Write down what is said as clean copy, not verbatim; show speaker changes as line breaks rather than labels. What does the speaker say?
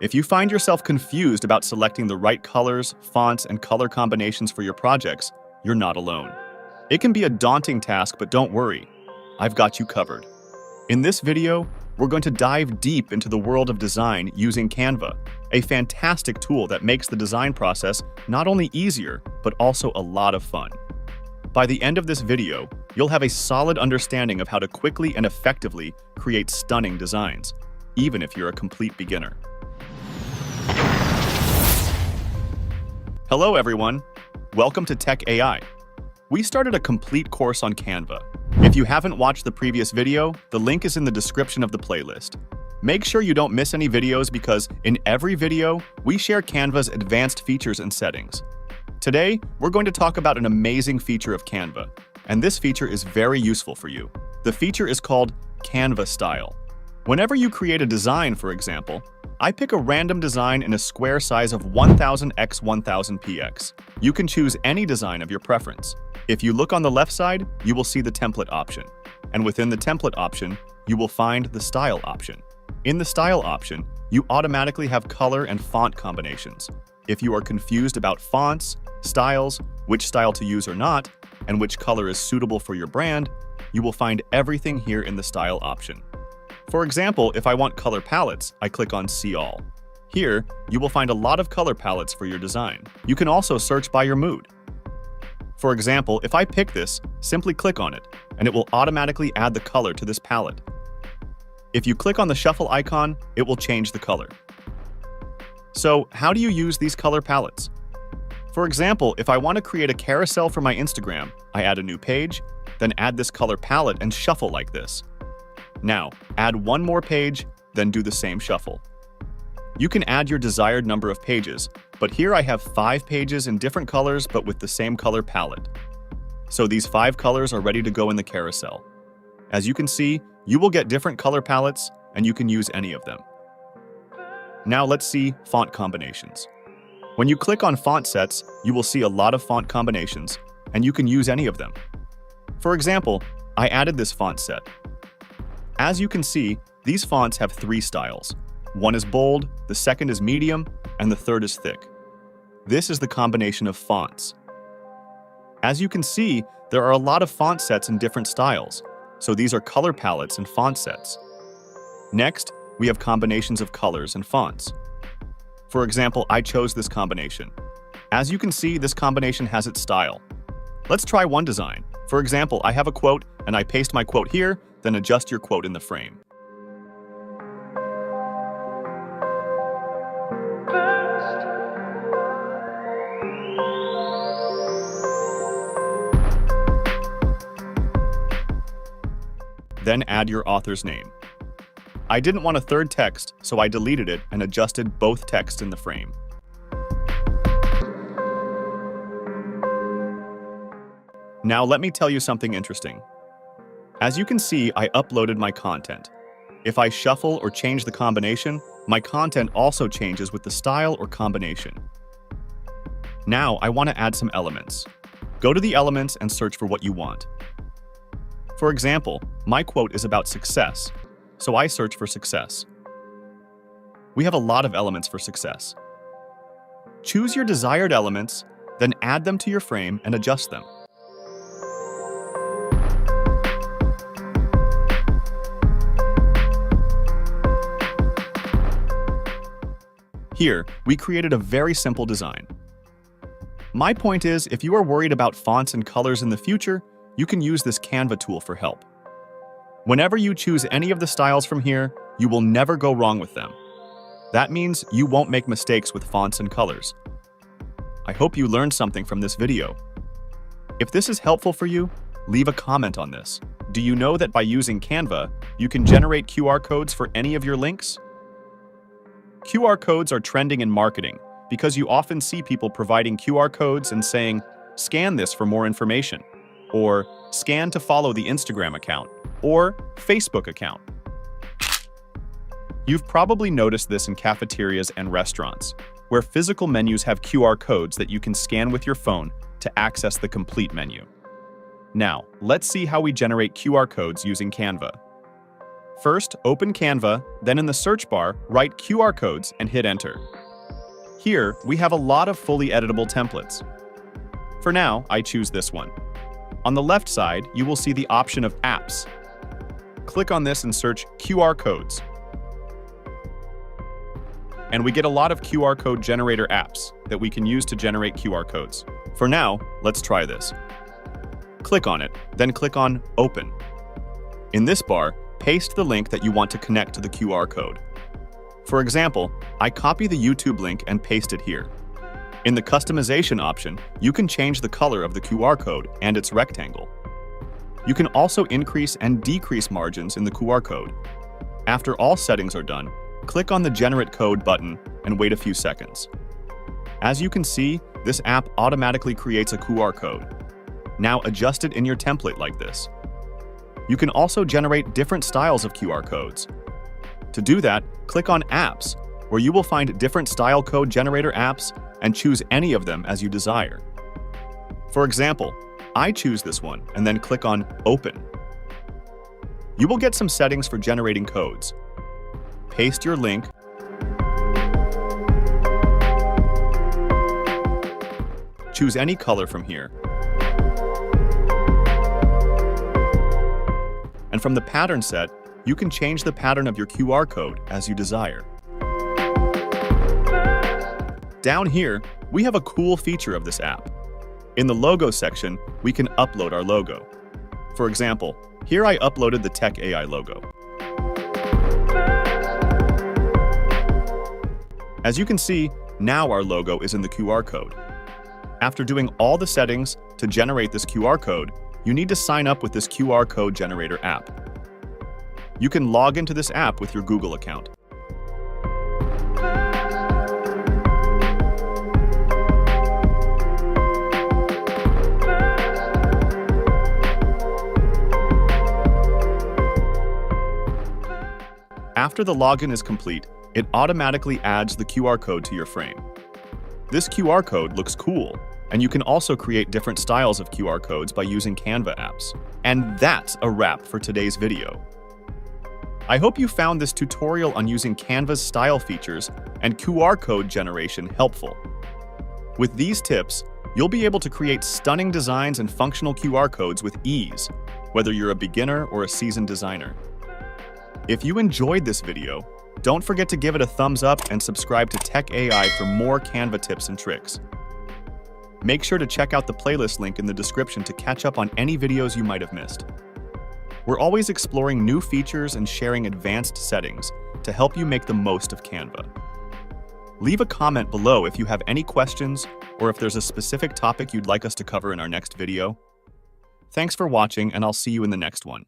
If you find yourself confused about selecting the right colors, fonts, and color combinations for your projects, you're not alone. It can be a daunting task, but don't worry. I've got you covered. In this video, we're going to dive deep into the world of design using Canva, a fantastic tool that makes the design process not only easier, but also a lot of fun. By the end of this video, you'll have a solid understanding of how to quickly and effectively create stunning designs, even if you're a complete beginner. Hello everyone, welcome to Tech AI. We started a complete course on Canva. If you haven't watched the previous video, the link is in the description of the playlist. Make sure you don't miss any videos because in every video, we share Canva's advanced features and settings. Today, we're going to talk about an amazing feature of Canva, and this feature is very useful for you. The feature is called Canva Style. Whenever you create a design, for example, I pick a random design in a square size of 1000 x 1000 px. You can choose any design of your preference. If you look on the left side, you will see the template option. And within the template option, you will find the style option. In the style option, you automatically have color and font combinations. If you are confused about fonts, styles, which style to use or not, and which color is suitable for your brand, you will find everything here in the style option. For example, if I want color palettes, I click on See All. Here, you will find a lot of color palettes for your design. You can also search by your mood. For example, if I pick this, simply click on it, and it will automatically add the color to this palette. If you click on the shuffle icon, it will change the color. So, how do you use these color palettes? For example, if I want to create a carousel for my Instagram, I add a new page, then add this color palette and shuffle like this. Now, add one more page, then do the same shuffle. You can add your desired number of pages, but here I have 5 pages in different colors but with the same color palette. So these 5 colors are ready to go in the carousel. As you can see, you will get different color palettes and you can use any of them. Now let's see font combinations. When you click on font sets, you will see a lot of font combinations and you can use any of them. For example, I added this font set. As you can see, these fonts have 3 styles. One is bold, the second is medium, and the third is thick. This is the combination of fonts. As you can see, there are a lot of font sets in different styles, so these are color palettes and font sets. Next, we have combinations of colors and fonts. For example, I chose this combination. As you can see, this combination has its style. Let's try one design. For example, I have a quote, and I paste my quote here, then adjust your quote in the frame. Then add your author's name. I didn't want a third text, so I deleted it and adjusted both texts in the frame. Now let me tell you something interesting. As you can see, I uploaded my content. If I shuffle or change the combination, my content also changes with the style or combination. Now I want to add some elements. Go to the elements and search for what you want. For example, my quote is about success, so I search for success. We have a lot of elements for success. Choose your desired elements, then add them to your frame and adjust them. Here, we created a very simple design. My point is, if you are worried about fonts and colors in the future, you can use this Canva tool for help. Whenever you choose any of the styles from here, you will never go wrong with them. That means you won't make mistakes with fonts and colors. I hope you learned something from this video. If this is helpful for you, leave a comment on this. Do you know that by using Canva, you can generate QR codes for any of your links? QR codes are trending in marketing because you often see people providing QR codes and saying, "Scan this for more information," or "Scan to follow the Instagram account," or Facebook account. You've probably noticed this in cafeterias and restaurants, where physical menus have QR codes that you can scan with your phone to access the complete menu. Now, let's see how we generate QR codes using Canva. First, open Canva, then in the search bar, write QR codes and hit enter. Here, we have a lot of fully editable templates. For now, I choose this one. On the left side, you will see the option of apps. Click on this and search QR codes. And we get a lot of QR code generator apps that we can use to generate QR codes. For now, let's try this. Click on it, then click on Open. In this bar, paste the link that you want to connect to the QR code. For example, I copy the YouTube link and paste it here. In the customization option, you can change the color of the QR code and its rectangle. You can also increase and decrease margins in the QR code. After all settings are done, click on the Generate Code button and wait a few seconds. As you can see, this app automatically creates a QR code. Now adjust it in your template like this. You can also generate different styles of QR codes. To do that, click on Apps, where you will find different style code generator apps and choose any of them as you desire. For example, I choose this one and then click on Open. You will get some settings for generating codes. Paste your link, choose any color from here, and from the pattern set, you can change the pattern of your QR code as you desire. Down here, we have a cool feature of this app. In the logo section, we can upload our logo. For example, here I uploaded the Tech AI logo. As you can see, now our logo is in the QR code. After doing all the settings to generate this QR code, you need to sign up with this QR code generator app. You can log into this app with your Google account. After the login is complete, it automatically adds the QR code to your frame. This QR code looks cool, and you can also create different styles of QR codes by using Canva apps. And that's a wrap for today's video. I hope you found this tutorial on using Canva's style features and QR code generation helpful. With these tips, you'll be able to create stunning designs and functional QR codes with ease, whether you're a beginner or a seasoned designer. If you enjoyed this video, don't forget to give it a thumbs up and subscribe to Tech AI for more Canva tips and tricks. Make sure to check out the playlist link in the description to catch up on any videos you might have missed. We're always exploring new features and sharing advanced settings to help you make the most of Canva. Leave a comment below if you have any questions or if there's a specific topic you'd like us to cover in our next video. Thanks for watching, and I'll see you in the next one.